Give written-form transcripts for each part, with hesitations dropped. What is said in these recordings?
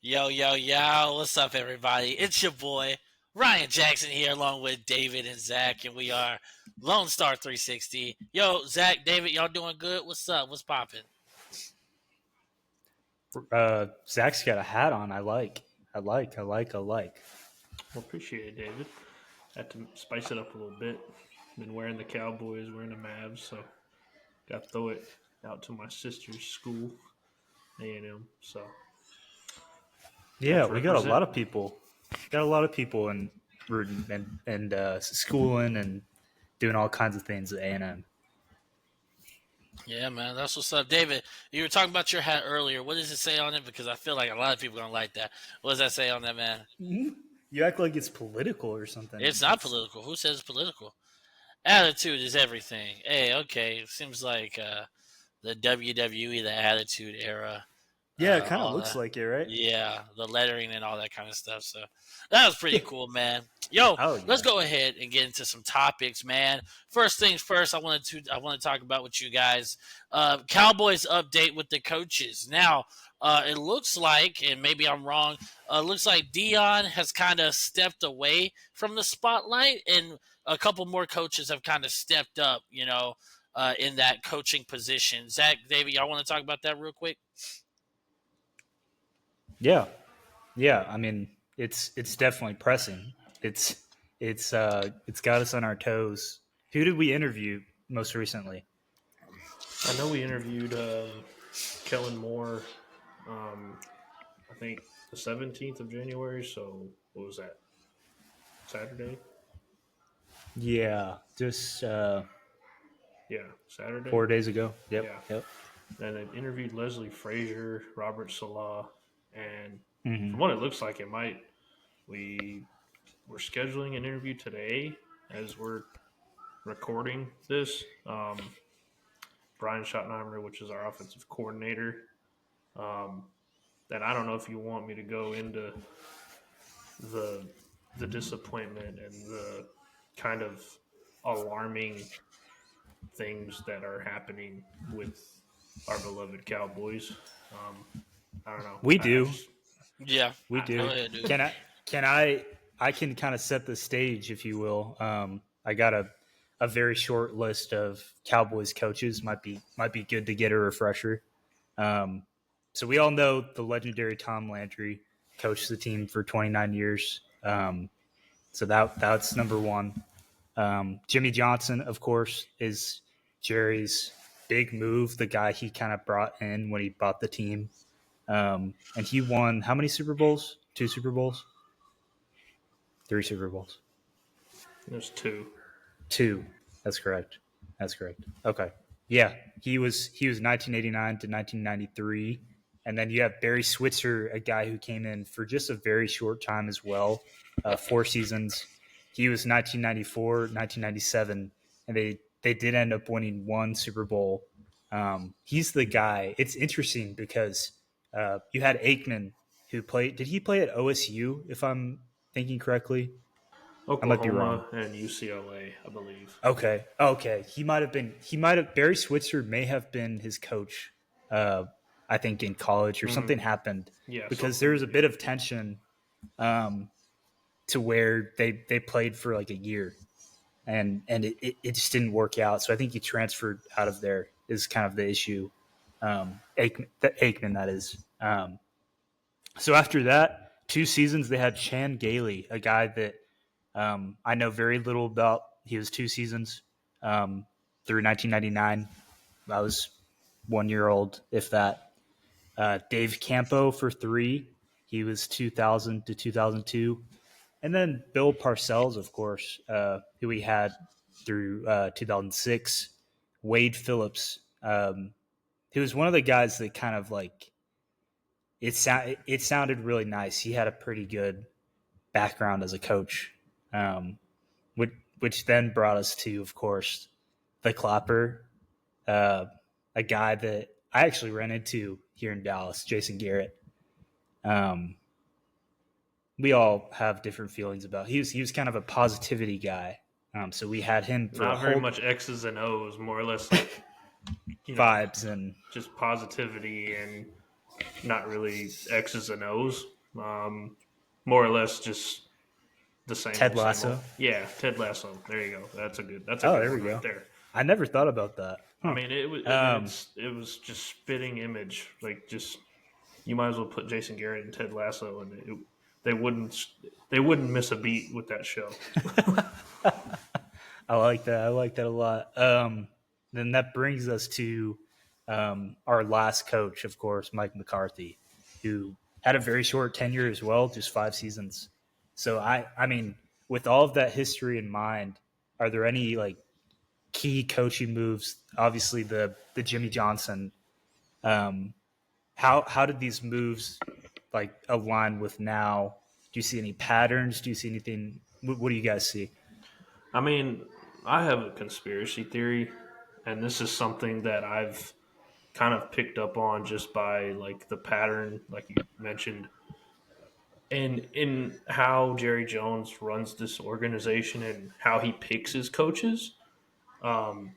Yo, yo, yo, what's up, everybody? It's your boy, Ryan Jackson here, along with David and Zach, and we are Lone Star 360. Yo, Zach, David, y'all doing good? What's up? What's popping? Zach's got a hat on. I like. Well, appreciate it, David. Had to spice it up a little bit. Been wearing the Cowboys, wearing the Mavs, so got to throw it out to my sister's school, A&M. So got Yeah, to we got a lot represent. of people. Got a lot of people in rooting and schooling and doing all kinds of things at A&M. Yeah, man, that's what's up. David, you were talking about your hat earlier. What does it say on it? Because I feel like a lot of people are going to like that. What does that say on that, man? You act like it's political or something. It's not political. Who says it's political? Attitude is everything. Hey, okay, seems like the WWE, the Attitude Era, Yeah, it kind of all looks that. like it, right? Yeah, the lettering and all that kind of stuff. So that was pretty cool, man. Yo, Oh let's yeah. go ahead and get into some topics, man. First things first, I want to talk about with you guys. Cowboys update with the coaches. Now, it looks like, and maybe I'm wrong, looks like Dion has kind of stepped away from the spotlight, and a couple more coaches have kind of stepped up. In that coaching position. Zach, David, y'all want to talk about that real quick? Yeah, yeah. I mean, it's definitely pressing. It's it's got us on our toes. Who did we interview most recently? I know we interviewed Kellen Moore, I think the 17th of January. So what was that? Saturday? Yeah, just Yeah, Saturday. 4 days ago. Yep, Yeah. yep. Then I interviewed Leslie Frazier, Robert Salah, and from Hmm. what it looks like, we we're scheduling an interview today as we're recording this. Brian Schottenheimer, which is our offensive coordinator. Um, and I don't know if you want me to go into the the disappointment and the kind of alarming things that are happening with our beloved Cowboys. I don't know. We I do. just Yeah, We go do. ahead, dude. Can I? Can I? I can kind of set the stage, if you will. I got a very short list of Cowboys coaches. Might be good to get a refresher. Um, so we all know the legendary Tom Landry coached the team for 29 years. So that's number one. Jimmy Johnson, of course, is Jerry's big move. The guy he kind of brought in when he bought the team. And he won how many Super Bowls? Two Super Bowls? Three Super Bowls? there's two. Two. That's correct. That's correct. Okay. Yeah, he was 1989 to 1993, and then you have Barry Switzer, a guy who came in for just a very short time as well, 4 seasons. He was 1994, 1997, and they did end up winning one Super Bowl. He's the guy. It's interesting because you had Aikman who played. Did he play at OSU? If I'm thinking correctly, I might be wrong. Oklahoma and UCLA, I believe. Okay. Okay. He might have been. He might have. Barry Switzer may have been his coach. Uh, I think in college or something Mm, happened yeah, because there something. was a bit of tension um, to where they played for like a year and it just didn't work out. So I think he transferred out of there is kind of the issue. Aikman, that is. So after that, 2 seasons they had Chan Gailey, a guy that I know very little about. He was 2 seasons through 1999. I was 1 year old, if that. Dave Campo for three. He was 2000 to 2002. And then Bill Parcells, of course, who we had through 2006. Wade Phillips, who was one of the guys that kind of like it sounded really nice. He had a pretty good background as a coach, um, which, which then brought us to, of course, the Clapper, uh, a guy that I actually ran into here in Dallas, Jason Garrett. Um, we all have different feelings about. He was kind of a positivity guy, so we had him for a Not very whole much X's and O's, more or less like vibes and just positivity and not really X's and O's. More or less just the same Ted old, same old. Lasso. Yeah, Ted Lasso. There you go. That's a Oh, good there we one right go. there. I never thought about that. I Huh. mean, Um, it was just spitting image. Like, just you might as well put Jason Garrett and Ted Lasso, and they wouldn't they wouldn't miss a beat with that show. I like that. I like that a lot. Then that brings us to our last coach, of course, Mike McCarthy, who had a very short tenure as well, just 5 seasons. So I mean, with all of that history in mind, are there any like key coaching moves? Obviously, the Jimmy Johnson. Um, how did these moves like align with now? Do you see any patterns? Do you see anything? What do you guys see? I mean, I have a conspiracy theory, and this is something that I've kind of picked up on just by like the pattern, like you mentioned, and in how Jerry Jones runs this organization and how he picks his coaches. Um,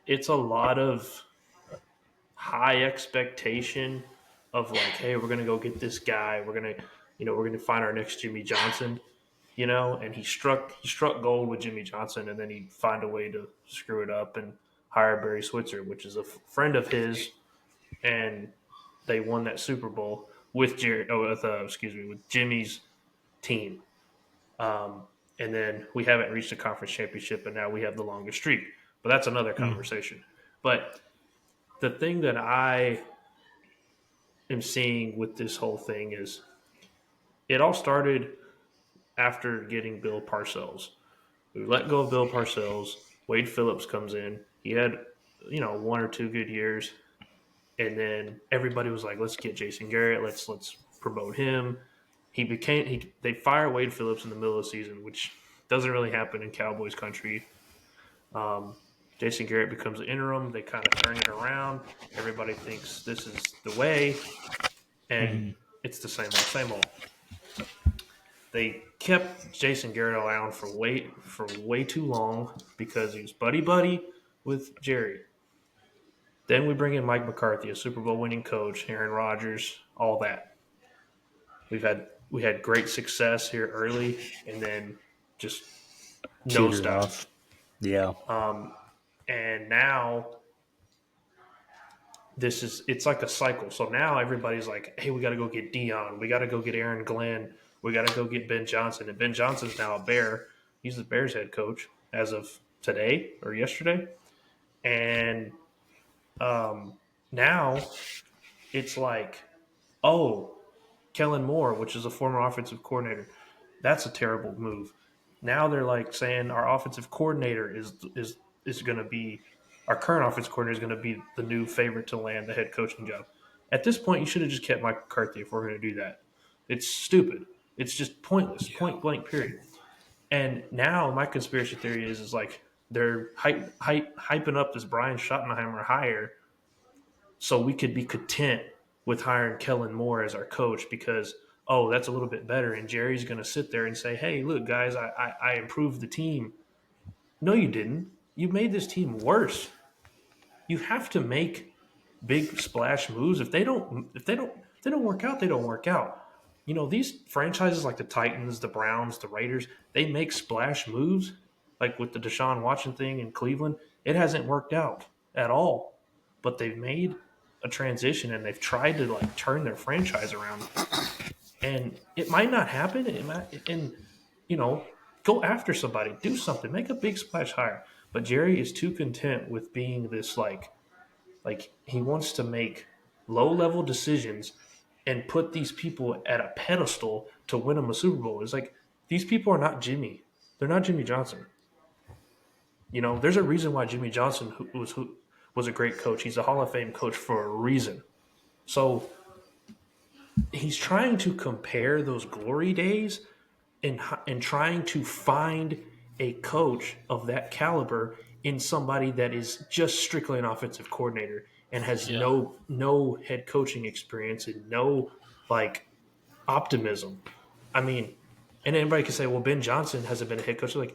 it's a lot of high expectation of like, hey, we're gonna go get this guy. We're gonna find our next Jimmy Johnson. And he struck gold with Jimmy Johnson, and then he'd find a way to screw it up and hire Barry Switzer, which is a friend of his, and they won that Super Bowl with with Jimmy's team. Um, and then we haven't reached a conference championship, and now we have the longest streak. But that's another Mm. conversation. But the thing that I am seeing with this whole thing is it all started after getting Bill Parcells. We let go of Bill Parcells. Wade Phillips comes in. He had, one or two good years, and then everybody was like, "Let's get Jason Garrett. Let's promote him." They fire Wade Phillips in the middle of the season, which doesn't really happen in Cowboys country. Um, Jason Garrett becomes the interim. They kind of turn it around. Everybody thinks this is the way, and Mm-hmm. it's the same old, same old. They kept Jason Garrett around for way too long because he was buddy buddy with Jerry. Then we bring in Mike McCarthy, a Super Bowl winning coach, Aaron Rodgers, all that. We had great success here early, and then just Teetered nosedive. off. Yeah. And now it's like a cycle. So now everybody's like, hey, we got to go get Dion. We got to go get Aaron Glenn. We got to go get Ben Johnson. And Ben Johnson's now a Bear. He's the Bears head coach as of today or yesterday. And now it's like, oh, Kellen Moore, which is a former offensive coordinator, that's a terrible move. Now they're like saying our offensive coordinator is going to be our current offensive coordinator is going to be the new favorite to land the head coaching job. At this point, you should have just kept Mike McCarthy if we're going to do that. It's stupid. It's just pointless, point blank, period. And now my conspiracy theory is like they're hyping up this Brian Schottenheimer hire so we could be content with hiring Kellen Moore as our coach because that's a little bit better. And Jerry's going to sit there and say, hey, look, guys, I improved the team. No, you didn't. You made this team worse. You have to make big splash moves. If they don't work out, they don't work out. These franchises like the Titans, the Browns, the Raiders, they make splash moves. Like with the Deshaun Watson thing in Cleveland, it hasn't worked out at all. But they've made a transition and they've tried to like turn their franchise around. And it might not happen. And go after somebody, do something, make a big splash hire. But Jerry is too content with being this like he wants to make low level decisions and put these people at a pedestal to win them a Super Bowl. It's like these people are not Jimmy. They're not Jimmy Johnson. There's a reason why Jimmy Johnson was a great coach. He's a Hall of Fame coach for a reason. So he's trying to compare those glory days and trying to find a coach of that caliber in somebody that is just strictly an offensive coordinator and has Yeah. no head coaching experience and no like optimism. I mean, and anybody can say, well, Ben Johnson hasn't been a head coach. Like,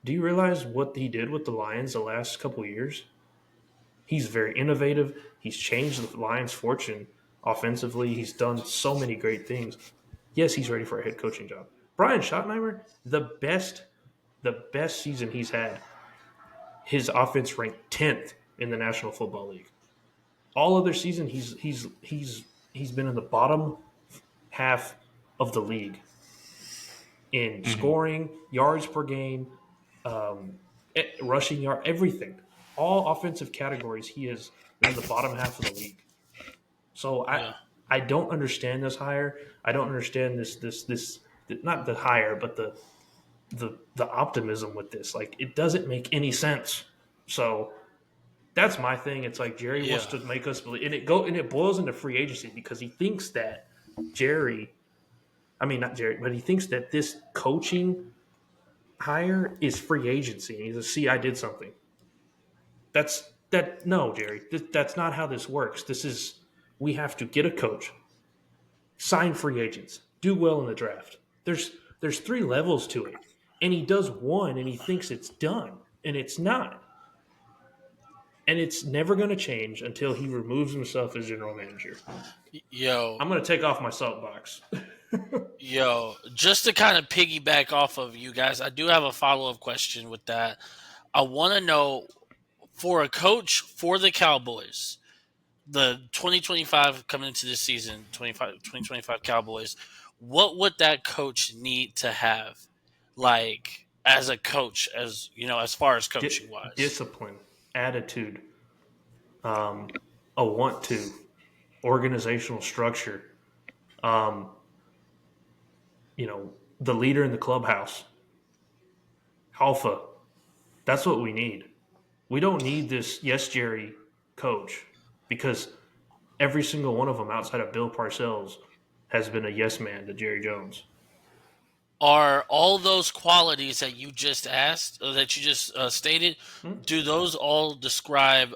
do you realize what he did with the Lions the last couple of years? He's very innovative. He's changed the Lions' fortune Offensively, he's done so many great things. Yes, he's ready for a head coaching job. Brian Schottenheimer, the best season he's had, his offense ranked 10th in the National Football League. All other season, he's been in the bottom half of the league in Mm-hmm. scoring, yards per game, rushing yard, everything. All offensive categories, he has been in the bottom half of the league. So Yeah. I don't understand this hire. I don't understand this not the hire, but the optimism with this. Like it doesn't make any sense. So that's my thing. It's like Jerry wants Yeah. to make us believe, and it boils into free agency because he thinks that Jerry, I mean not Jerry, but he thinks that this coaching hire is free agency. And he's a see, I did something. No, Jerry. That's not how this works. This is we have to get a coach, sign free agents, do well in the draft. There's three levels to it, and he does one, and he thinks it's done, and it's not, and it's never going to change until he removes himself as general manager. Yo, I'm going to take off my soapbox. yo, just to kind of piggyback off of you guys, I do have a follow up question with that. I want to know for a coach for the Cowboys, the 2025 coming into this season, 2025 Cowboys, what would that coach need to have, like as a coach, as you know, as far as coaching wise? Discipline, attitude, a want to, organizational structure. Um, the leader in the clubhouse, alpha. That's what we need. We don't need this yes Jerry coach because every single one of them outside of Bill Parcells has been a yes man to Jerry Jones. Are all those qualities that you just asked, or that you just stated, Hmm? do those all describe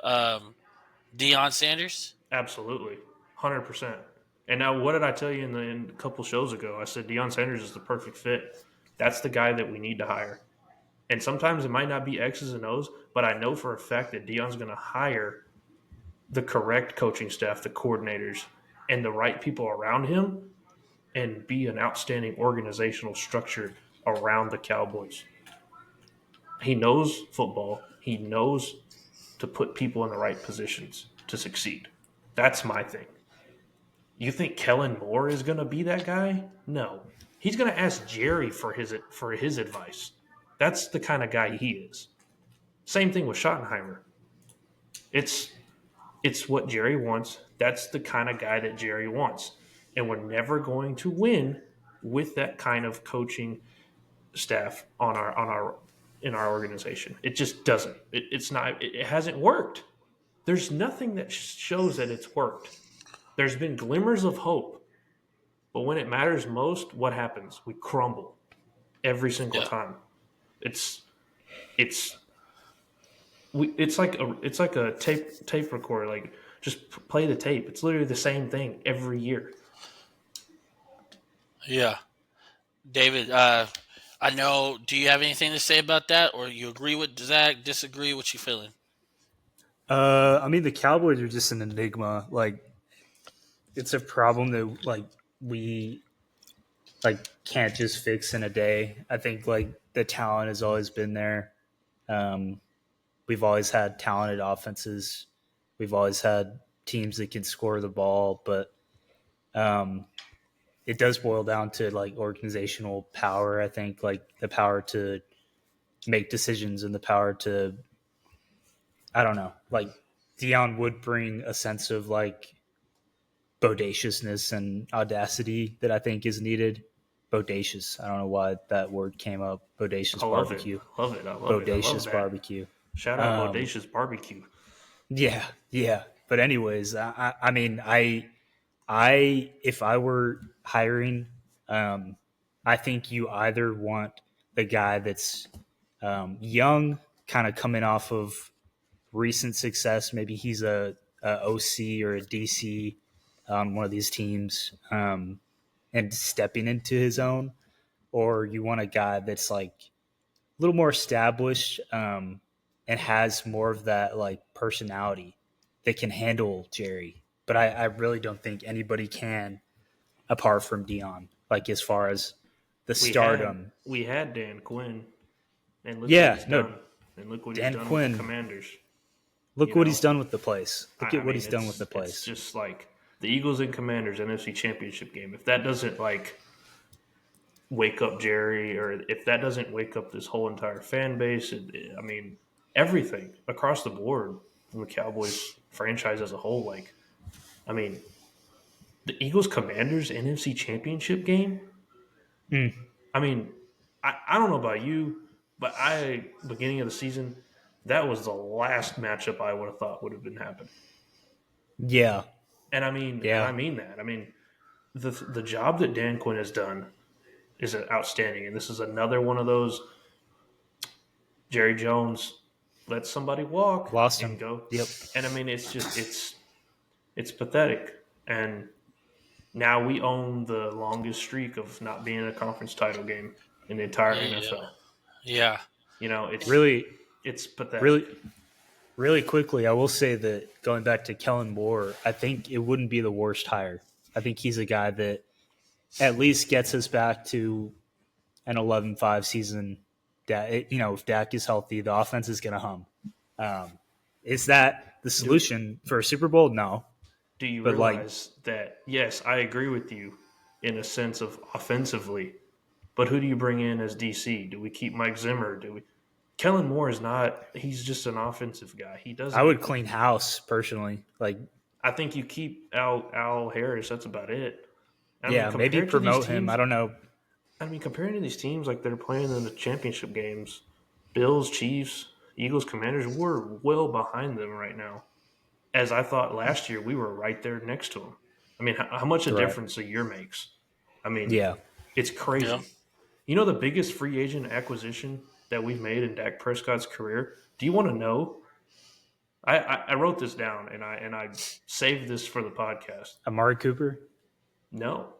Deion Sanders? Absolutely, 100%. And now, what did I tell you in a couple shows ago? I said Deion Sanders is the perfect fit. That's the guy that we need to hire. And sometimes it might not be X's and O's, but I know for a fact that Deion's going to hire the correct coaching staff, the coordinators, and the right people around him, and be an outstanding organizational structure around the Cowboys. He knows football. He knows to put people in the right positions to succeed. That's my thing. You think Kellen Moore is going to be that guy? No. He's going to ask Jerry for his advice. That's the kind of guy he is. Same thing with Schottenheimer. It's it's what Jerry wants. That's the kind of guy that Jerry wants. And we're never going to win with that kind of coaching staff on our in our organization. It just doesn't. It's not. It hasn't worked. There's nothing that shows that it's worked. There's been glimmers of hope, but when it matters most, what happens? We crumble every single Yeah, time. It's it's it's like a tape recorder. Like just play the tape. It's literally the same thing every year. yeah. David, I know. Do you have anything to say about that, or you agree with Zach? Disagree? What you feeling? I mean, the Cowboys are just an enigma. Like, it's a problem that we can't just fix in a day. I think the talent has always been there. Um, we've always had talented offenses. We've always had teams that can score the ball, but um, it does boil down to organizational power. I think the power to make decisions and the power to, I don't know, Dion would bring a sense of bodaciousness and audacity that I think is needed. Bodacious. I don't know why that word came up. I Bodacious love it. barbecue. I love it. I love it. I love Bodacious that. barbecue. Shout out Um, Bodacious Barbecue. yeah, yeah. But anyways, I mean, if I were hiring, I think you either want the guy that's young, kind of coming off of recent success. Maybe he's a OC or a DC on one of these teams, and stepping into his own, or you want a guy that's a little more established, and has more of that personality that can handle Jerry. but I really don't think anybody can apart from Dion. Like as far as the stardom. We had Dan Quinn, and look what Yeah, he's no, done. And look what he's Dan done with the Quinn. Commanders. Look what he's done with the place. Look at what he's done with the It's place. just like the Eagles and Commanders NFC Championship game. If that doesn't like wake up Jerry, or if that doesn't wake up this whole entire fan base, I mean, everything across the board from the Cowboys franchise as a whole. Like, I mean, the Eagles Commanders NFC Championship game. Mm, I mean, I don't know about you, but beginning of the season, that was the last matchup I would have thought would have been happening. yeah, And yeah. I mean that. I mean, the job that Dan Quinn has done is outstanding, and this is another one of those Jerry Jones let somebody walk Lost and him. go. Yep. And I mean, it's just it's pathetic. And now we own the longest streak of not being in a conference title game in the entire Yeah. NFL. Yeah. You know, Really, it's pathetic. really quickly, I will say that going back to Kellen Moore, I think it wouldn't be the worst hire. I think he's a guy that at least gets us back to an 11-5 season. If Dak is healthy, the offense is going to hum. Is that the solution for a Super Bowl? No. Do you But realize that? Yes, I agree with you in a sense of offensively, but who do you bring in as DC? Do we keep Mike Zimmer? Do we? Kellen Moore is not. He's just an offensive guy. He doesn't. I would clean house personally. Like, I think you keep Al Harris. That's about it. I yeah, mean, maybe compared to these promote him. teams, I don't know. I mean, comparing to these teams like they're playing in the championship games, Bills, Chiefs, Eagles, Commanders, we're well behind them right now. As I thought last year, we were right there next to them. I mean, how much a Right. difference a year makes? I mean, Yeah, it's crazy. Yeah. You know the biggest free agent acquisition that we've made in Dak Prescott's career? Do you want to know? I wrote this down and I saved this for the podcast. Amari Cooper. No.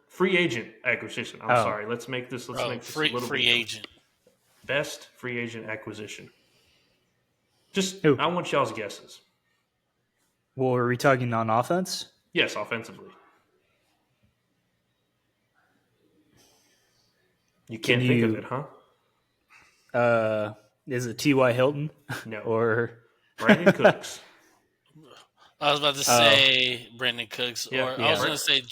Free agent acquisition. I'm Oh. sorry. Let's make this a Free little bit agent. best free agent acquisition. Just Who? I want y'all's guesses. Well, are we talking on offense? Yes, offensively. You can't think of it, huh? Is it T.Y. Hilton? No. Or Brandon Cooks. I was about to say Brandon Cooks, Yeah, or I was yeah. going to say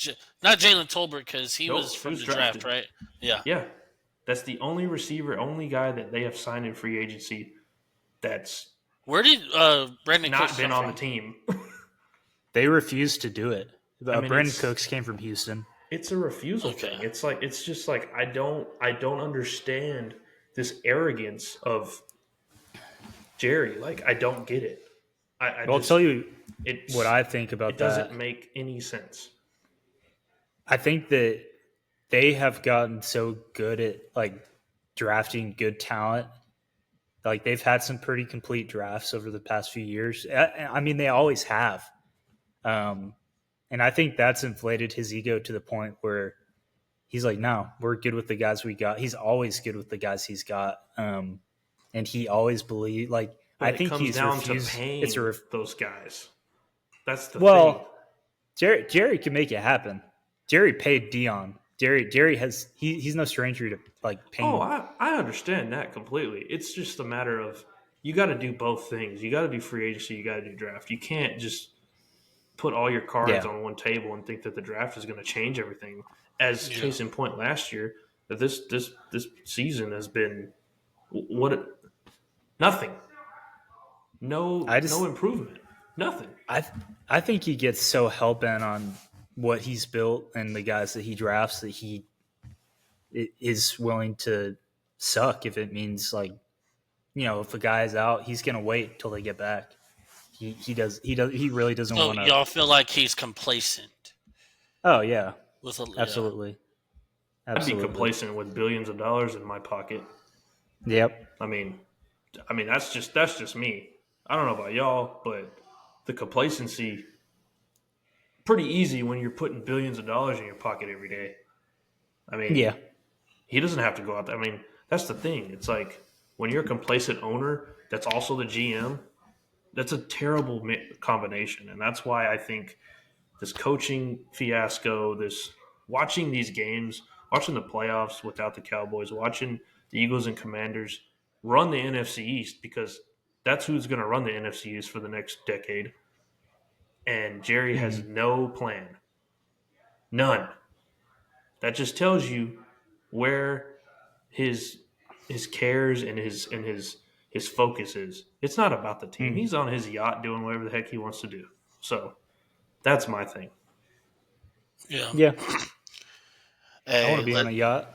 not Jalen Tolbert because he Nope, was from he was the draft, drafted. right? Yeah. Yeah. That's the only receiver, only guy that they have signed in free agency that's Where did Brandon not Cooks been come on from? the team. they refused to do it. I mean, Brandon it's- Cooks came from Houston. It's a refusal Okay. thing. It's just like I don't understand this arrogance of Jerry. Like I don't get it. I'll tell you it's, what I think about it that. doesn't make any sense. I think that they have gotten so good at like drafting good talent. Like they've had some pretty complete drafts over the past few years. I mean, they always have. And I think that's inflated his ego to the point where he's like, no, we're good with the guys we got. He's always good with the guys he's got. And he always believed, like, But I it think comes he's down refused. to paying It's those guys. That's the thing. well, Jerry can make it happen. Jerry paid Dion. Jerry has he's no stranger to like paying. Oh, I understand that completely. It's just a matter of you got to do both things. You got to do free agency. You got to do draft. You can't just put all your cards Yeah. on one table and think that the draft is going to change everything. As Yeah. case in point, last year that this season has been nothing. No improvement. Nothing. I think he gets so hell bent on what he's built and the guys that he drafts that he is willing to suck if it means like, if a guy's out, he's gonna wait till they get back. He really doesn't So want to. y'all feel like he's complacent Oh yeah, with a absolutely. I'd be complacent with billions of dollars in my pocket. Yep. I mean, that's just me. I don't know about y'all, but the complacency pretty easy when you're putting billions of dollars in your pocket every day. I mean, Yeah. he doesn't have to go out there. I mean, that's the thing. It's like when you're a complacent owner that's also the GM, that's a terrible combination, and that's why I think this coaching fiasco, this watching these games, watching the playoffs without the Cowboys, watching the Eagles and Commanders run the NFC East, because that's who's going to run the NFC East for the next decade. And Jerry has no plan, none. That just tells you where his cares and his focus is. It's not about the team. He's on his yacht doing whatever the heck he wants to do. So that's my thing. Yeah. Hey, I want to be on a yacht.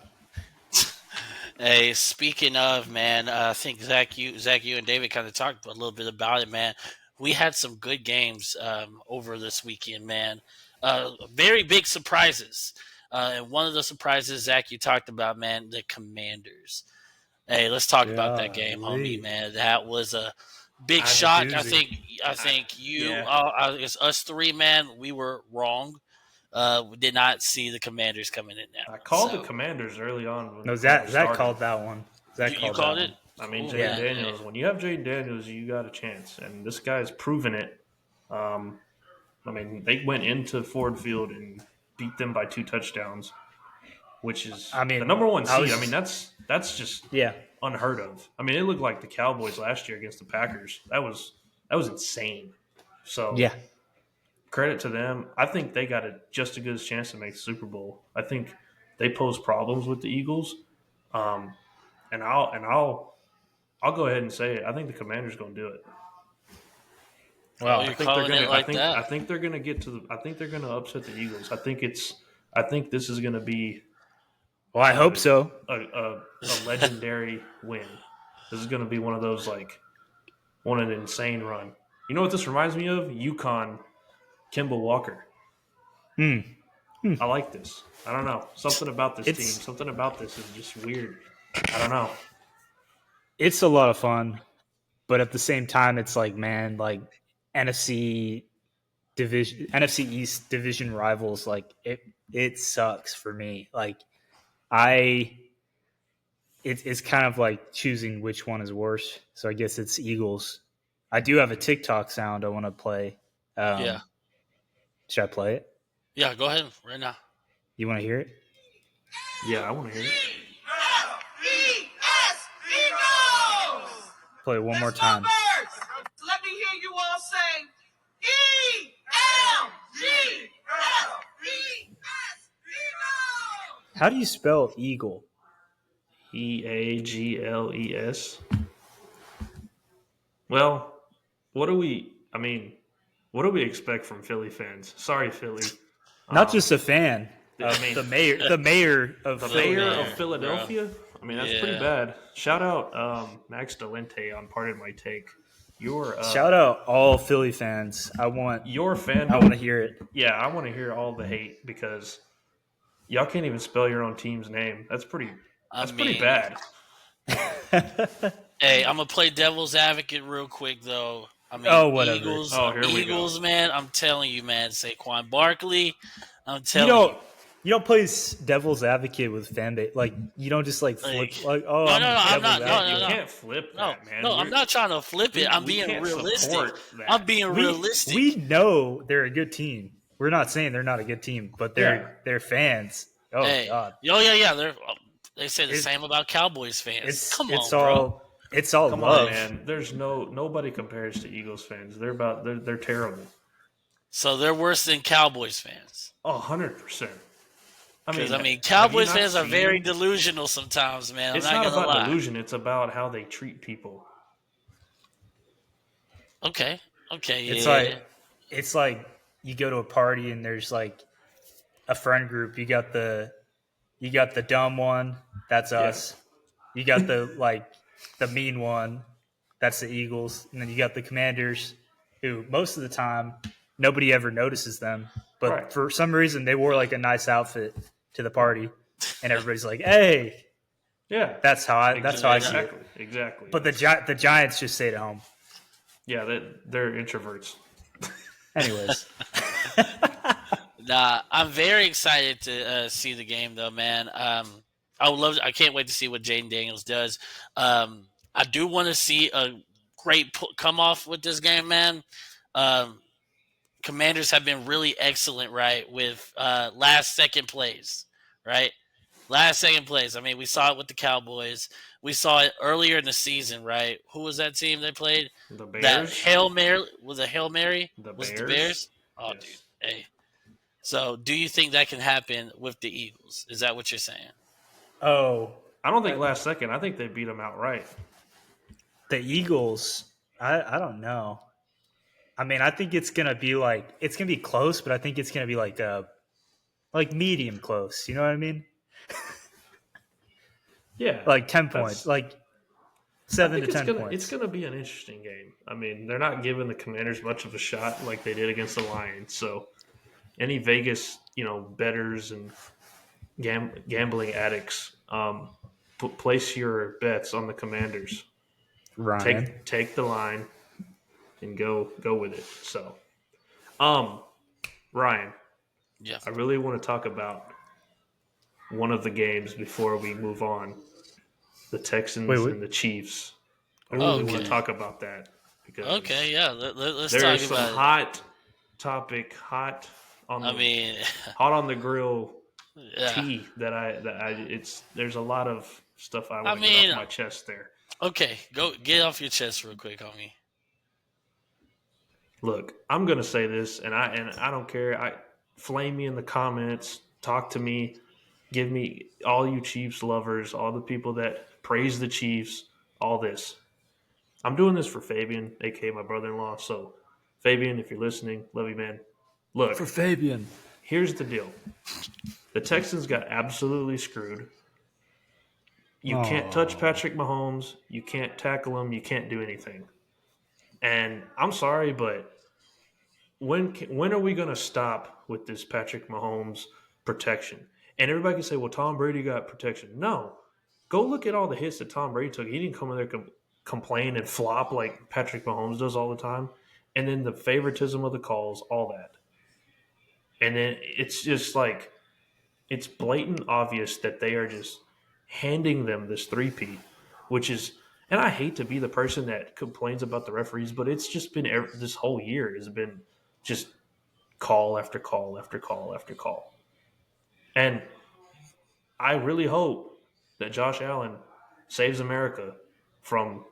Hey, speaking of, man, I think Zach, you and David kind of talked a little bit about it, man. We had some good games over this weekend, man. Very big surprises. And one of the surprises, Zach, you talked about, man, the Commanders. Hey, let's talk about that game, homie, man. That was a big shock. I think you, I guess us three, man, we were wrong. We did not see the Commanders coming in now. I called the Commanders early on. No, Zach called that one. You called it? I mean, Jaden Daniels. When you have Jaden Daniels, you got a chance, and this guy's proven it. I mean, they went into Ford Field and beat them by 2 touchdowns, which is the number 1 seed. I mean, that's just unheard of. I mean, it looked like the Cowboys last year against the Packers. That was insane. So credit to them. I think they got just a good chance to make the Super Bowl. I think they pose problems with the Eagles, and I'll go ahead and say it. I think the Commanders going to do it. Well, I think they're going to get to I think they're going to upset the Eagles. I think this is going to be. Well, I hope so. A legendary win. This is going to be one of those an insane run. You know what this reminds me of? UConn, Kimball Walker. I like this. I don't know. Something about this team. Something about this is just weird. I don't know. It's a lot of fun, but at the same time, it's like, man, like NFC East division rivals. Like it sucks for me. Like it's kind of like choosing which one is worse. So I guess it's Eagles. I do have a TikTok sound I want to play. Should I play it? Yeah, go ahead right now. You want to hear it? Yeah, I want to hear it. Play it one more time. Let me hear you all say E-L-G-L-E-S. How do you spell eagle? Eagles. Well, what do we expect from Philly fans? Sorry, Philly. Not just a fan. The mayor of Philadelphia. Bro. I mean, that's pretty bad. Shout out Max Delente on Pardon My Take. Shout out all Philly fans. I want to hear it. Yeah, I want to hear all the hate because y'all can't even spell your own team's name. That's pretty bad. Hey, I'm gonna play devil's advocate real quick though. I mean, whatever. Eagles, man. I'm telling you, man. Saquon Barkley. I'm telling you. You don't play devil's advocate with fan base. Like you don't just flip. I'm not. You can't flip that, man. No, I'm not trying to flip it. I'm being realistic. I'm being realistic. We know they're a good team. We're not saying they're not a good team, but they're fans. Oh God. Yeah. They say the same about Cowboys fans. Bro. It's all Come love. on, man. There's nobody compares to Eagles fans. They're terrible. So they're worse than Cowboys fans. 100%. I mean, Cowboys fans are very delusional sometimes, man. It's not about delusion. It's about how they treat people. Okay. It's like you go to a party and there's like a friend group. You got the dumb one. That's us. You got the the mean one. That's the Eagles. And then you got the Commanders, who most of the time nobody ever notices them. But for some reason, they wore like a nice outfit to the party, and everybody's like, "Hey, yeah." That's how I see it. Exactly. But the Giants just stayed at home. Yeah, they're introverts. Anyways, I'm very excited to see the game, though, man. I can't wait to see what Jaden Daniels does. I do want to see a great come off with this game, man. Commanders have been really excellent, right, with last second plays, right? Last second plays. I mean, we saw it with the Cowboys. We saw it earlier in the season, right? Who was that team they played? The That Bears. Hail Mary was a Hail Mary. The Was it the Bears. Bears? Oh, dude. Yes. Hey. So, do you think that can happen with the Eagles? Is that what you're saying? Oh, I don't think last second. I think they beat them outright. the Eagles. I don't know. I mean, I think it's gonna be close, but I think it's gonna be like medium close. You know what I mean? Yeah, Like 10 points, like I 7 think to 10 it's points. gonna be an interesting game. I mean, they're not giving the Commanders much of a shot like they did against the Lions. So, any Vegas, bettors and gambling addicts, place your bets on the Commanders. Ryan. Take the line and go with it. So, Ryan, Yeah. I really want to talk about one of the games before we move on. The Texans Wait. and the Chiefs. I Ooh. really Okay. want to talk about that because Okay, yeah. Let's there talk is some about hot topic, hot on it. I mean, the grill yeah. tea there's a lot of stuff I want to mean, get off my chest there. Okay, go get off your chest real quick, homie. Look, I'm gonna say this, and I don't care. Flame me in the comments, talk to me, give me all you Chiefs lovers, all the people that praise the Chiefs, all this. I'm doing this for Fabian, aka my brother-in-law. So, Fabian, if you're listening, love you, man. Look, For Fabian. here's the deal: the Texans got absolutely screwed. You can't touch Patrick Mahomes. You can't tackle him. You can't do anything. And I'm sorry, but when are we going to stop with this Patrick Mahomes protection? And everybody can say, well, Tom Brady got protection. No. Go look at all the hits that Tom Brady took. He didn't come in there complain and flop like Patrick Mahomes does all the time. And then the favoritism of the calls, all that. And then it's just like, it's blatant obvious that they are just handing them this three-peat, which is, and I hate to be the person that complains about the referees, but it's just been this whole year has been just call after call after call after call. And I really hope that Josh Allen saves America from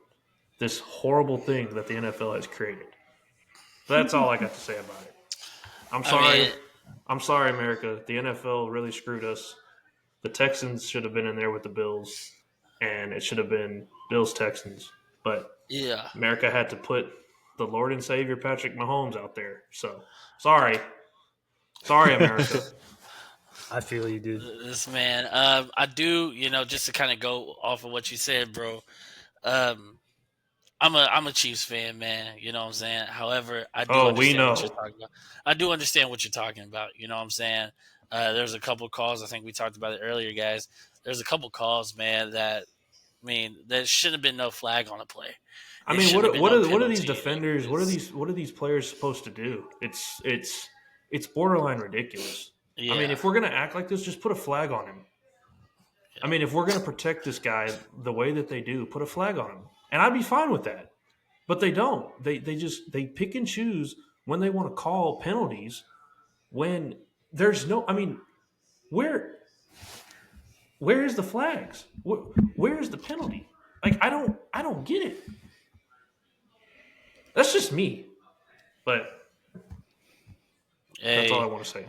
this horrible thing that the NFL has created. That's all I got to say about it. I'm sorry. I'm sorry, America. The NFL really screwed us. The Texans should have been in there with the Bills, and it should have been Bills-Texans. But Yeah. America had to put the Lord and Savior Patrick Mahomes out there. So, sorry. Sorry, America. I feel you, dude. This man. I do, just to kind of go off of what you said, bro. I'm a Chiefs fan, man. You know what I'm saying? However, I do understand what you're talking about. I do understand what you're talking about. You know what I'm saying? There's a couple calls. I think we talked about it earlier, guys. There's a couple calls, man, that there should have been no flag on the play. I mean, what are these defenders? What are these players supposed to do? It's borderline ridiculous. Yeah. I mean, if we're gonna act like this, just put a flag on him. I mean, if we're gonna protect this guy the way that they do, put a flag on him, and I'd be fine with that. But they don't. They pick and choose when they want to call penalties when there's no. I mean, where is the flags? Where is the penalty? Like I don't get it. That's just me, but that's all I want to say.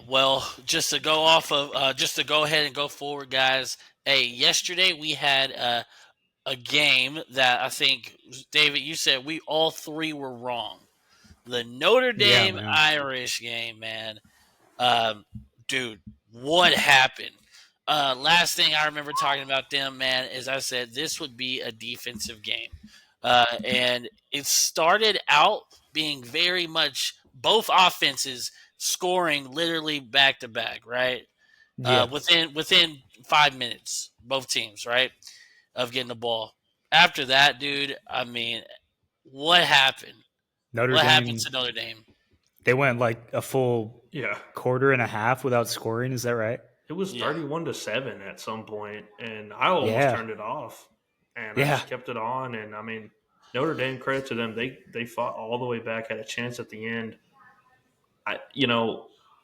Well, just to go ahead and go forward, guys. Yesterday we had a game that I think, David, you said we all three were wrong. The Notre Dame Irish game, man. Dude, what happened? Last thing I remember talking about them, man, is I said this would be a defensive game. And it started out being very much both offenses scoring literally back to back, right? Yeah. Within 5 minutes, both teams, right, of getting the ball. After that, dude, I mean, what happened? What happened to Notre Dame? They went like a full quarter and a half without scoring. Is that right? It was 31-7 at some point, and I almost turned it off. and I Yeah, just kept it on. And I mean, Notre Dame, credit to them, they fought all the way back, had a chance at the end.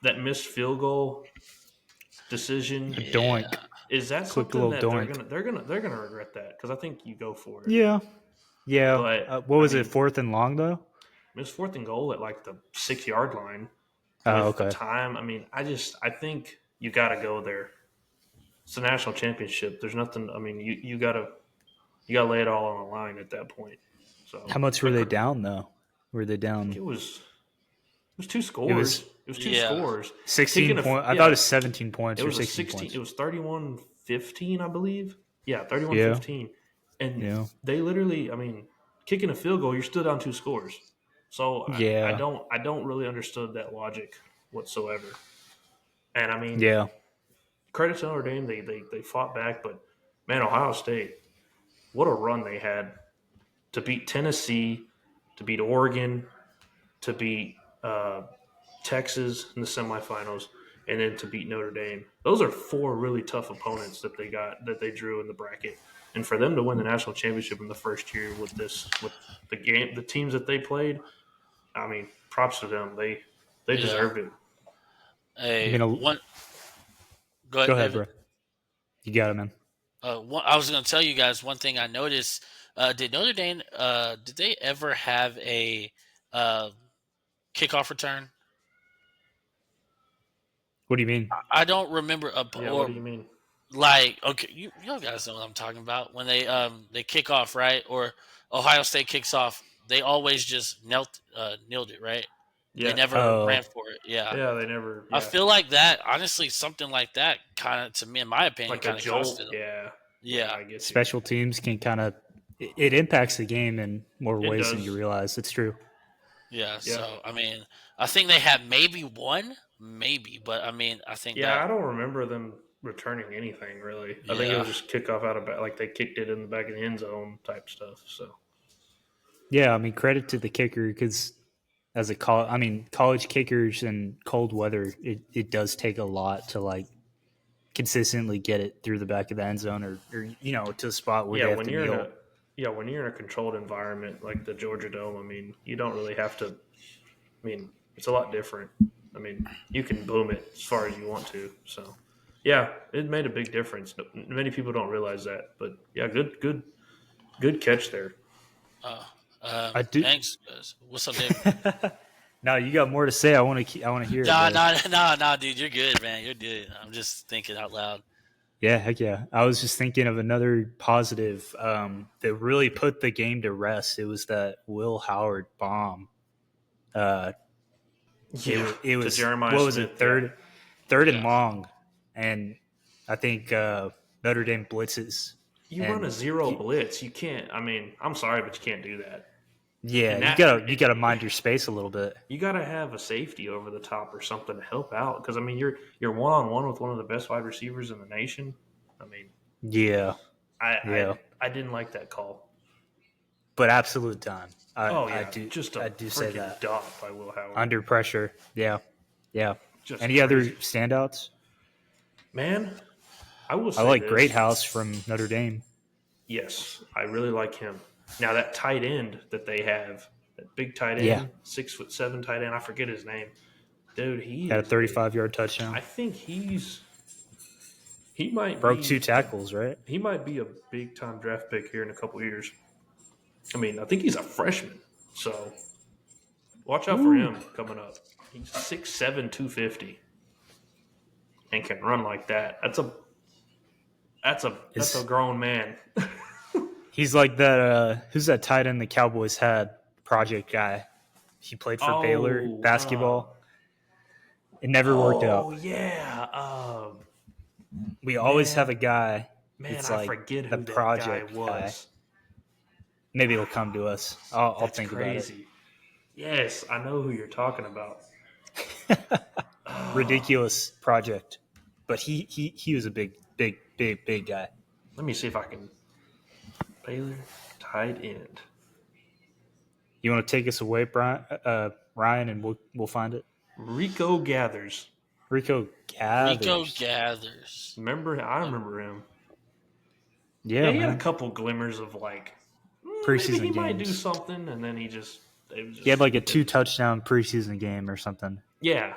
That missed field goal decision, a doink, Yeah. is that quick something little that doink. they're gonna regret that? Because I think you go for it. Yeah, yeah. But What I was it? mean, 4th and long though. it was 4th and goal at like the 6 yard line Oh, with the okay. time. I mean, I think you got to go there. It's a national championship. There's nothing. I mean, you gotta lay it all on the line at that point. How So, much were but they I down though? Were they think down? it was two It scores. was It was two Yeah. scores. 16 Kicking a point. I thought yeah, it was 17 points it or was a 16 16. points. It was 31-15, I believe. Yeah, Yeah, 31-15. And yeah, they literally, I mean, kicking a field goal, you're still down two scores. So yeah, I don't really understood that logic whatsoever. And I mean, yeah. credit to Notre Dame, they fought back, but man, Ohio State, what a run they had to beat Tennessee, to beat Oregon, to beat Texas in the semifinals, and then to beat Notre Dame. Those are four really tough opponents that they drew in the bracket. And for them to win the national championship in the first year with the teams that they played, I mean, props to them. They Yeah. deserved it. I Hey, mean, one. Go go ahead, ahead, David. bro. You got it, man. I was going to tell you guys one thing I noticed. Did Notre Dame? Did they ever have a uh, kickoff return? What do you mean? I don't remember Yeah, what or do you mean? like okay, you guys know what I'm talking about when they kick off, right? Or Ohio State kicks off, they always just kneeled it, right? They Yeah, never Oh, ran for it. Yeah. yeah, they never, I yeah, feel like that honestly something like that kind of to me in my opinion like a kind of costed jolt. them. Yeah, yeah, Yeah. I get you. special teams can kind of it impacts the game in more It ways than you does. realize. It's true. Yeah, Yeah, so I mean, I think they had maybe one, maybe, but I mean, I think yeah. that I don't remember them returning anything really. I think it yeah, was just kickoff out of like they kicked it in the back of the end zone type stuff. So Yeah, I mean, credit to the kicker because as a college kickers in cold weather, it does take a lot to like consistently get it through the back of the end zone or to a spot where yeah, they have to kneel. when you're in a controlled environment like the Georgia Dome, I mean, you don't really have to. I mean, it's a lot different. I mean, you can boom it as far as you want to. So, yeah, it made a big difference. Many people don't realize that, but yeah, good catch there. uh, I do. thanks. What's up, David? No, you got more to say. I want to hear it, Nah, brother. nah, nah, nah, dude, you're good, man. You're good. I'm just thinking out loud. Yeah, heck yeah. I was just thinking of another positive that really put the game to rest. It was that Will Howard bomb. Uh, Yeah, it to was Jeremiah what was it Smith. Yeah, third and Yeah, long, and I think Notre Dame blitzes, you run a and zero blitz. You can't. I mean, I'm sorry, but you can't do that. yeah, And that you gotta mind your space a little bit. you got to have a safety over the top or something to help out because I mean you're one on one with one of the best wide receivers in the nation. I mean, Yeah, I yeah, I didn't like that call. but absolute time. Oh yeah, just a I do say freaking that dot by Will Howard. under pressure. Yeah, yeah. Just Any other crazy, standouts? man. I will I say like this. Greathouse from Notre Dame. Yes, I really like him. Now that tight end that they have, that big tight Yeah, end, 6'7" tight end, I forget his name. Dude, he had a is a. 35-yard touchdown. I think he might Broke two be tackles, right? he might be a big time draft pick here in a couple years. I mean, I think he's a freshman, so watch out for Ooh. him coming up. He's 6'7", 250, and can run like that. That's a Is grown man. he's like that? Who's that tight end the Cowboys had? Project guy. He played for Baylor Oh, basketball. It never worked out. yeah. We always have Man, a guy man, that's I like forget the who that guy project guy. was. Maybe it'll come to us. I'll That's think about it. crazy. Yes, I know who you're talking about. Ridiculous project, but he was a big guy. Let me see if I can. Baylor tight end. You want to take us away, Brian, Ryan, and we'll find it. Rico Gathers. Rico Rico Gathers. Gathers. I remember him. Yeah, he had a man. couple glimmers of like maybe Preseason he might do games. something, and then it was He had just like a 2-touchdown preseason game or something. yeah.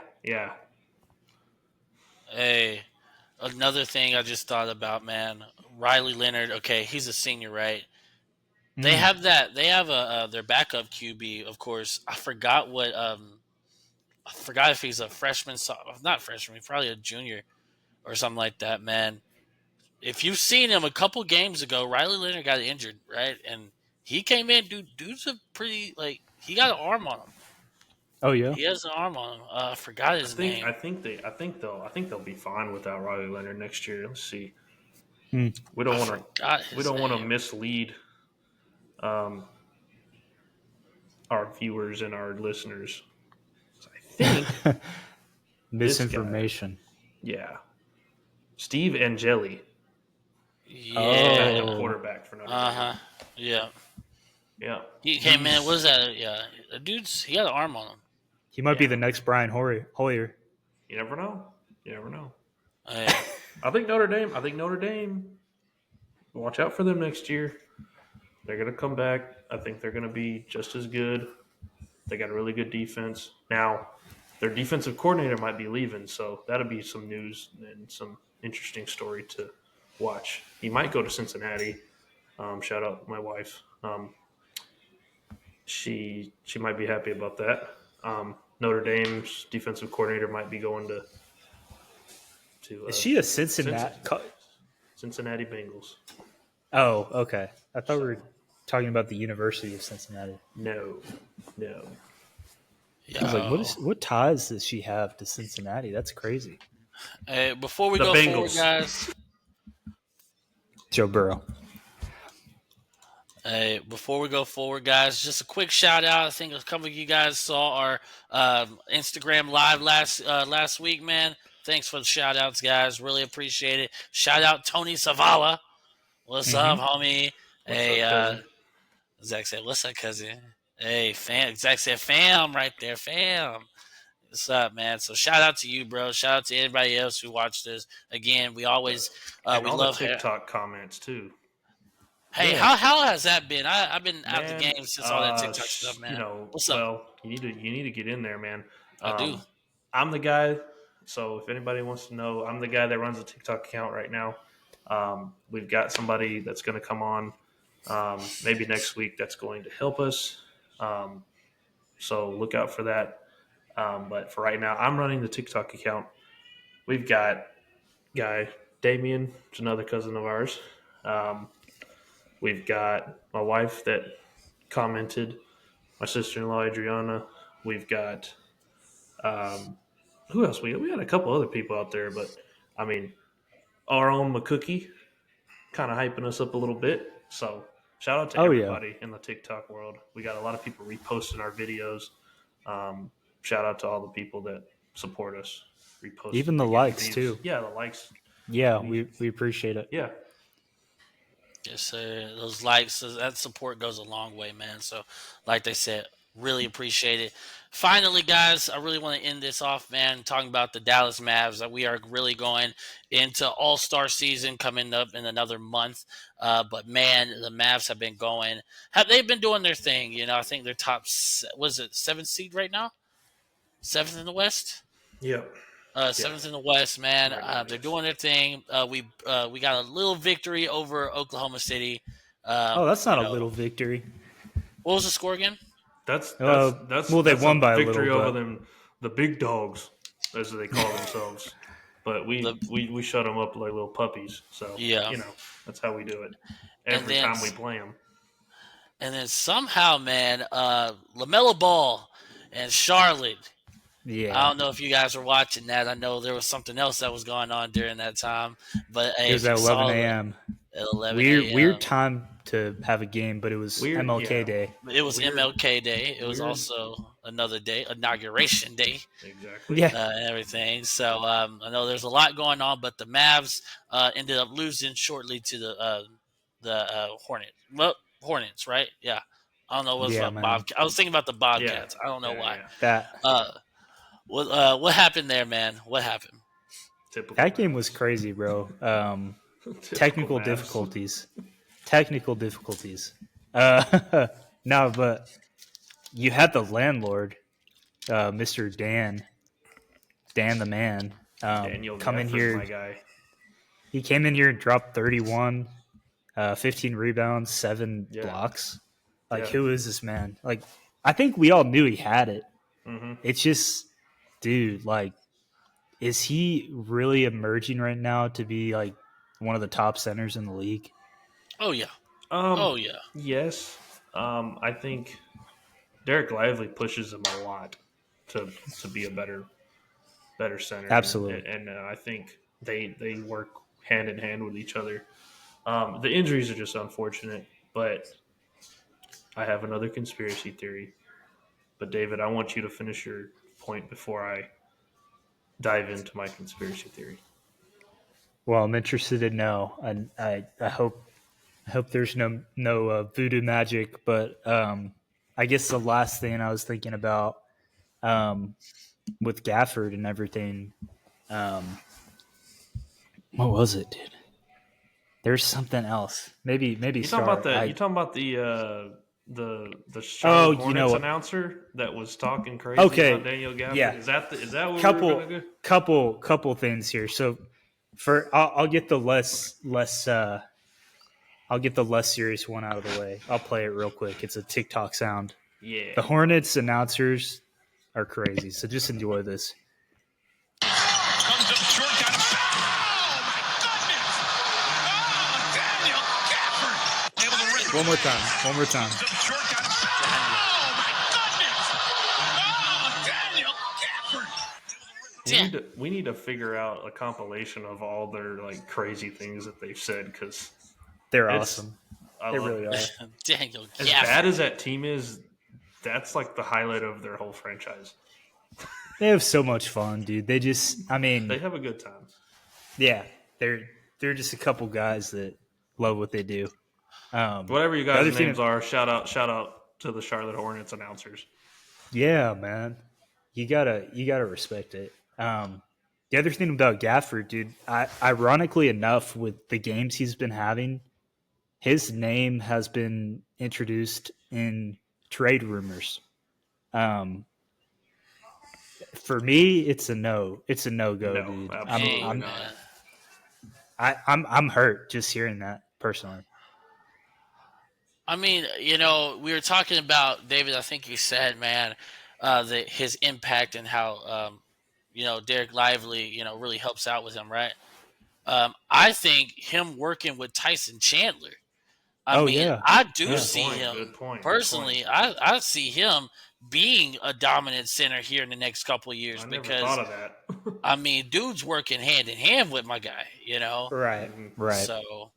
Hey, another thing I just thought about, man. Riley Leonard. Okay, he's a senior, right? They Mm. have that. They have a their backup QB, of course. I forgot what. I forgot if he's a freshman. Not freshman. Probably a junior or something like that, man. If you've seen him a couple games ago, Riley Leonard got injured, right? And he came in, dude's a pretty like he got an arm on him. Oh yeah. He has an arm on him. I forgot his name. I think they'll be fine without Riley Leonard next year. Let's see. Mm. We don't I want forgot to we his don't want to name. mislead um, our viewers and our listeners. I think Misinformation. yeah, Steve Angeli, backup Yeah. Oh, quarterback for Notre Uh Dame. huh. Yeah. Yeah, He came in. What is that? Yeah. The dude's he got an arm on him. he might be Yeah. the next Brian Hoyer. You never know. You never know. Hey. I think Notre Dame. Watch out for them next year. They're going to come back. I think they're going to be just as good. They got a really good defense. Now, their defensive coordinator might be leaving, so that'll be some news and some interesting story to watch. He might go to Cincinnati. Shout out my wife. She might be happy about that. Notre Dame's defensive coordinator might be going to Is she a Cincinnati? Cincinnati Bengals. Oh, okay. I thought we were So, talking about the University of Cincinnati. no. I was like, Yo. what ties does she have to Cincinnati? That's crazy. Hey, before we The go forward, Bengals. guys. Joe Burrow. Hey, before we go forward, guys, just a quick shout out. I think a couple of you guys saw our Instagram live last week, man. Thanks for the shout outs, guys. Really appreciate it. Shout out Tony Savala. What's up, homie? What's Hey, up, cousin? Zach said, "What's up, cousin?" Hey, fam. Zach said, "Fam, right there, fam." What's up, man? So shout out to you, bro. Shout out to anybody else who watched this. Again, we always And we all the love. TikTok comments too. Hey, Yeah. how has that been? I've been out the Man, game since all that TikTok stuff, you man. know, What's up? well, you need to get in there, man. I do. I'm the guy. So if anybody wants to know, I'm the guy that runs a TikTok account right now. We've got somebody that's going to come on maybe next week that's going to help us. So look out for that. But for right now, I'm running the TikTok account. We've got guy Damien, which is another cousin of ours. We've got my wife that commented, my sister-in-law Adriana. We've got who else? We had a couple other people out there, but I mean, our own McCookie kind of hyping us up a little bit. So shout out to everybody in the TikTok world. We got a lot of people reposting our videos. Shout out to all the people that support us, repost Even the likes too. Yeah, the likes. Yeah, we appreciate it. Yeah, Yes, sir. Those likes, that support goes a long way, man. So, like they said, really appreciate it. Finally, guys, I really want to end this off, man, talking about the Dallas Mavs. That we are really going into All-Star season coming up in another month. But man, the Mavs have been going. They've been doing their thing? You know, I think they're top. Was it 7th seed right now? 7th in the West. yep. Seventh in the West, man. Right now, They're yes. doing their thing. We got a little victory over Oklahoma City. Oh, that's not you a know, little victory. What was the score again? That's well, they that's won by a victory little, over but- them, the big dogs, as they call themselves. But we shut them up like little puppies. So Yeah. you know that's how we do it. And Every then- time we play them. And then somehow, man, LaMelo Ball and Charlotte. Yeah, I don't know if you guys were watching that. I know there was something else that was going on during that time. But hey, it was if at you saw 11 a.m. At 11 Weird time to have a game, but it was Weird, MLK yeah. Day. It was Weird. MLK Day. It was Weird. also another day, Inauguration Day. Exactly. Yeah, And everything. So I know there's a lot going on, but the Mavs ended up losing shortly to the Hornets. Well, Hornets, right? Yeah. I don't know what's Yeah, about man. Bobcats. I was thinking about the Bobcats. I don't know Yeah, why. yeah. that What happened there, man? What happened? Typical. that game was crazy, bro. technical Mavs. difficulties. Technical difficulties. No, but you had the landlord, Mr. Dan the man, Daniel come in Gafford, my here. guy. He came in here and dropped 31, 15 rebounds, 7 Yeah. blocks. Like, Yeah. who is this man? Like, I think we all knew he had it. Mm-hmm. It's just, dude, like, is he really emerging right now to be like one of the top centers in the league? Oh yeah. Um, Oh yeah. yes. I think Derek Lively pushes him a lot to be a better center, Absolutely. and I think they work hand in hand with each other. The injuries are just unfortunate, but I have another conspiracy theory. But David, I want you to finish your point before I dive into my conspiracy theory. Well, I'm interested to know. I hope there's no voodoo magic, but I guess the last thing I was thinking about um, with Gafford and everything, what was it, dude? There's something else. Maybe You talking about Star. the you talking about the Oh, Charlotte you know Hornets what? announcer that was talking crazy about Okay, Daniel Gafford? yeah. Is that what we're Couple gonna go? couple things here. So I'll get the I'll get the less serious one out of the way. I'll play it real quick. It's a TikTok sound. Yeah. The Hornets announcers are crazy, so just enjoy this. Comes up short, got it. Oh, my goodness. Oh, Daniel Gafford. Able to rip. One more time. Comes up short, got it. Oh, my goodness. Oh, Daniel Gafford. We need to figure out a compilation of all their like crazy things that they've said because They're it's awesome. I They love really it. are. Daniel As Gafford. bad as that team is, that's like the highlight of their whole franchise. They have so much fun, dude. They just, I mean, They have a good time. yeah, they're just a couple guys that love what they do. Whatever you The other guys' thing, names are, shout out to the Charlotte Hornets announcers. yeah, man, you gotta respect it. The other thing about Gafford, dude, ironically enough, with the games he's been having, his name has been introduced in trade rumors. Um, for me, it's a no. It's a no go, No, dude. absolutely Hey, not. man. I'm hurt just hearing that personally. I mean, we were talking about David. I think you said, man, his impact and how, Derek Lively, really helps out with him, right? I think him working with Tyson Chandler. I Oh mean, yeah, I do yeah. see him Good point. personally. I see him being a dominant center here in the next couple of years I never because thought of that. I mean, dude's working hand in hand with my guy. Right, Mhm. right. So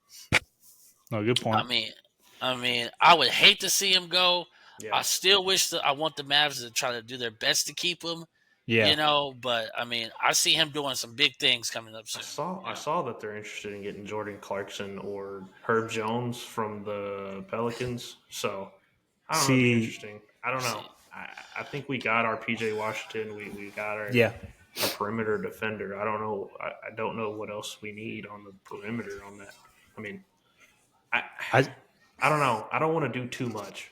No, good I point. mean, I would hate to see him go. Yeah. I still wish that I want the Mavs to try to do their best to keep him. Yeah, But I mean, I see him doing some big things coming up soon. I saw that they're interested in getting Jordan Clarkson or Herb Jones from the Pelicans. So I don't know. It'd be see, interesting. I don't know. I think we got our PJ Washington. We got yeah, our perimeter defender. I don't know. I don't know what else we need on the perimeter on that. I mean, I I I don't know. I don't want to do too much.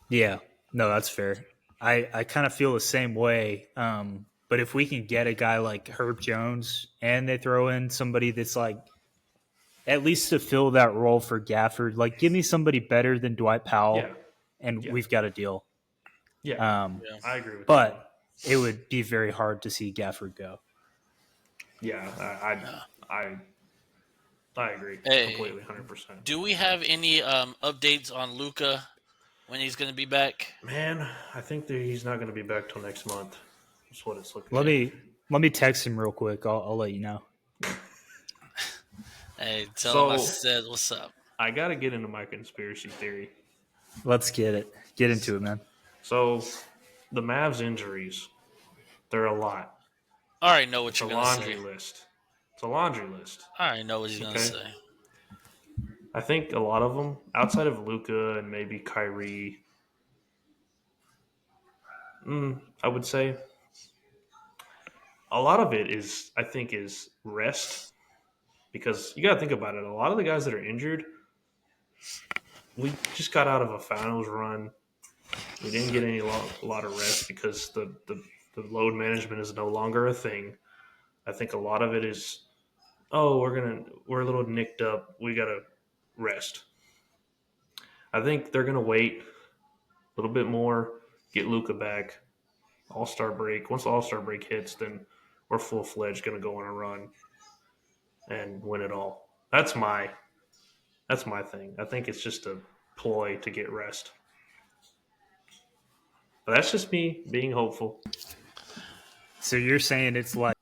yeah. No, that's fair. I kind of feel the same way. But if we can get a guy like Herb Jones and they throw in somebody that's like at least to fill that role for Gafford, like give me somebody better than Dwight Powell, Yeah. and Yeah. we've got a deal. Yeah. Yeah. I agree with that. But it would be very hard to see Gafford go. Yeah, I agree Hey. completely, 100%. Do we have any updates on Luca when he's going to be back? Man, I think that he's not going to be back till next month. That's what it's looking Let like. me text him real quick. I'll let you know. Hey, tell him I So- said what's up. I got to get into my conspiracy theory. Let's get it. Get into it, man. So, the Mavs injuries, they're a lot. I already know what It's a you're going to laundry say. list. It's a laundry list. I already know what he's going to Okay. say. I think a lot of them, outside of Luca and maybe Kyrie, I would say a lot of it is, I think, is rest. because you got to think about it. A lot of the guys that are injured, we just got out of a finals run. We didn't get a lot of rest because the load management is no longer a thing. I think a lot of it is, we're a little nicked up. We got to rest. I think they're going to wait a little bit more, get Luka back, All-Star break. Once the All-Star break hits, then we're full-fledged going to go on a run and win it all. That's my thing. I think it's just a ploy to get rest. But that's just me being hopeful. So you're saying it's like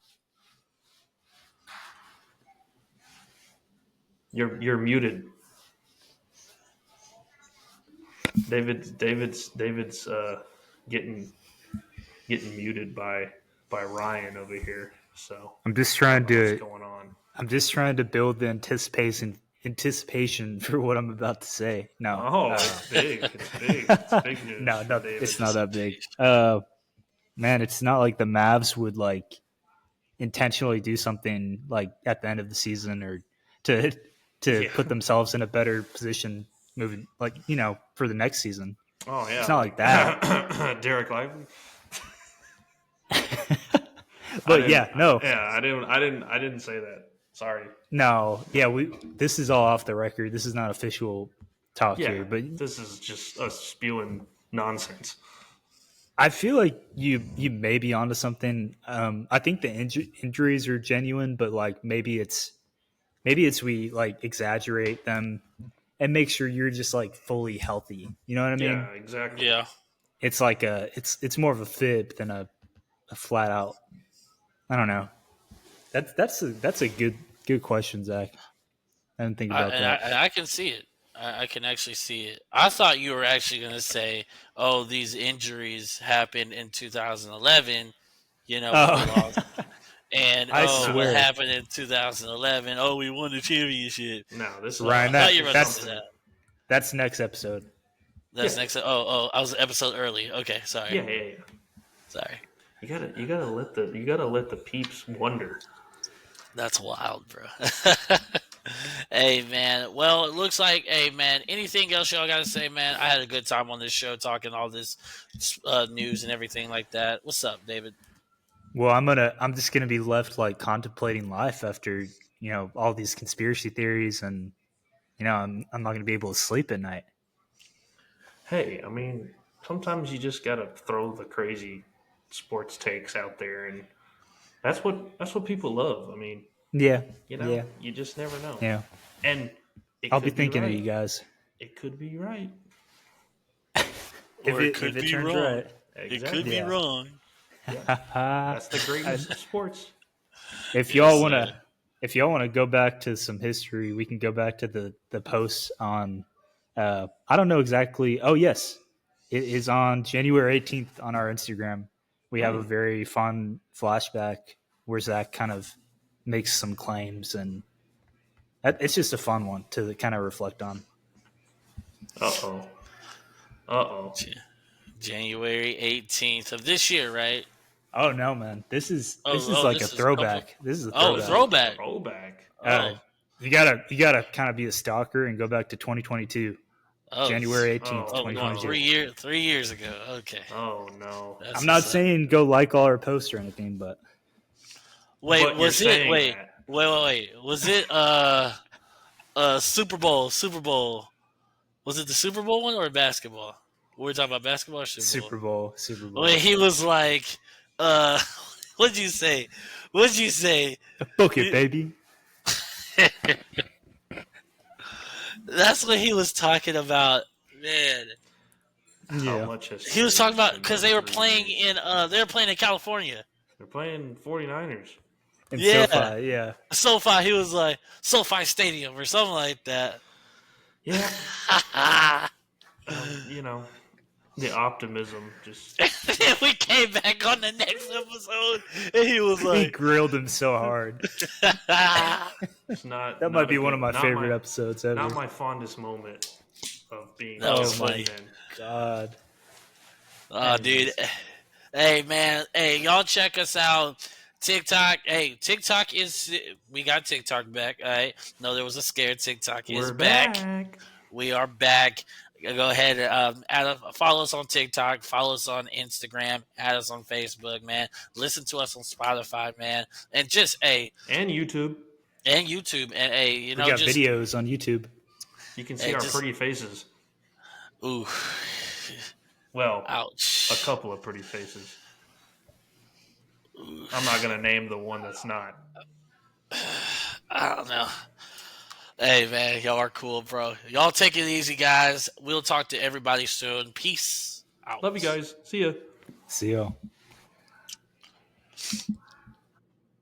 You're muted. David's getting muted by Ryan over here. So I'm just trying what's going on. I'm just trying to build the anticipation for what I'm about to say. No. Oh, it's big. It's big. It's big news. No, for David. it's not that big. Man, it's not like the Mavs would like intentionally do something like at the end of the season or to put themselves in a better position moving, like, for the next season. Oh yeah, It's not like that. Derek Lively. But no. Yeah, I didn't say that. Sorry. No, yeah, this is all off the record. This is not official talk here, but this is just us spewing nonsense. I feel like you may be onto something. I think the injuries are genuine, but like maybe it's we like exaggerate them and make sure you're just like fully healthy. You know what I mean? Yeah, exactly. Yeah. It's like it's more of a fib than a flat out. I don't know. That's a good question, Zach. I didn't think about that. I can see it. I can actually see it. I thought you were actually going to say, "Oh, these injuries happened in 2011." We lost. And I swear. what happened in 2011? Oh, we won the championship. No, this is Ryan. I thought you were going to say that. That's next episode. That's next. Oh, I was an episode early. Okay, sorry. Yeah. Sorry. You gotta let the peeps wonder. That's wild, bro. Hey, man. Well, it looks like, anything else y'all got to say, man? I had a good time on this show talking all this news and everything like that. What's up, David? Well, I'm just gonna be left like contemplating life after all these conspiracy theories, and I'm not gonna be able to sleep at night. Hey, I mean, sometimes you just gotta throw the crazy sports takes out there, and that's what people love. I mean, Yeah, you just never know. Yeah, and I'll be thinking of you guys. It could be right. Or it could be wrong. Right. Exactly. It could be wrong. Yeah. That's the greatness of sports. If y'all want to go back to some history, we can go back to the posts on. I don't know exactly. Oh yes, it is on January 18th on our Instagram. We have a very fun flashback where Zach kind of makes some claims, and it's just a fun one to kind of reflect on. January 18th of this year, right? Oh no, man! This is a throwback. This is a throwback. Throwback. You gotta kind of be a stalker and go back to 2022, January 18th, 2022. 3 years ago. Okay. Oh no! I'm not saying go like all our posts or anything, but wait, was it? Wait. Was it Super Bowl? Was it the Super Bowl one or basketball? Were we talking about basketball or Super Bowl? Super Bowl. Wait, he was like, what'd you say? Book it, baby. That's what he was talking about, man. How much he was talking about because they were playing in California. They're playing 49ers. SoFi, yeah. SoFi, he was like SoFi Stadium or something like that. Yeah. The optimism just. We came back on the next episode, and he was like, he grilled him so hard. It's not. That might be one of my favorite episodes ever. Not my fondest moment of being. Oh my god. Oh, dude. Hey, man. Hey, y'all check us out. TikTok. Hey, TikTok is. We got TikTok back. All right. No, there was a scared. TikTok is We're back. back. We are back. Go ahead and follow us on TikTok. Follow us on Instagram. Add us on Facebook, man. Listen to us on Spotify, man. And just And YouTube. and YouTube. And We got videos on YouTube. You can see our pretty faces. Ooh. Well, Ouch. a couple of pretty faces. I'm not going to name the one that's not. I don't know. Hey, man, y'all are cool, bro. Y'all take it easy, guys. We'll talk to everybody soon. Peace out. Love you guys. See ya. See you.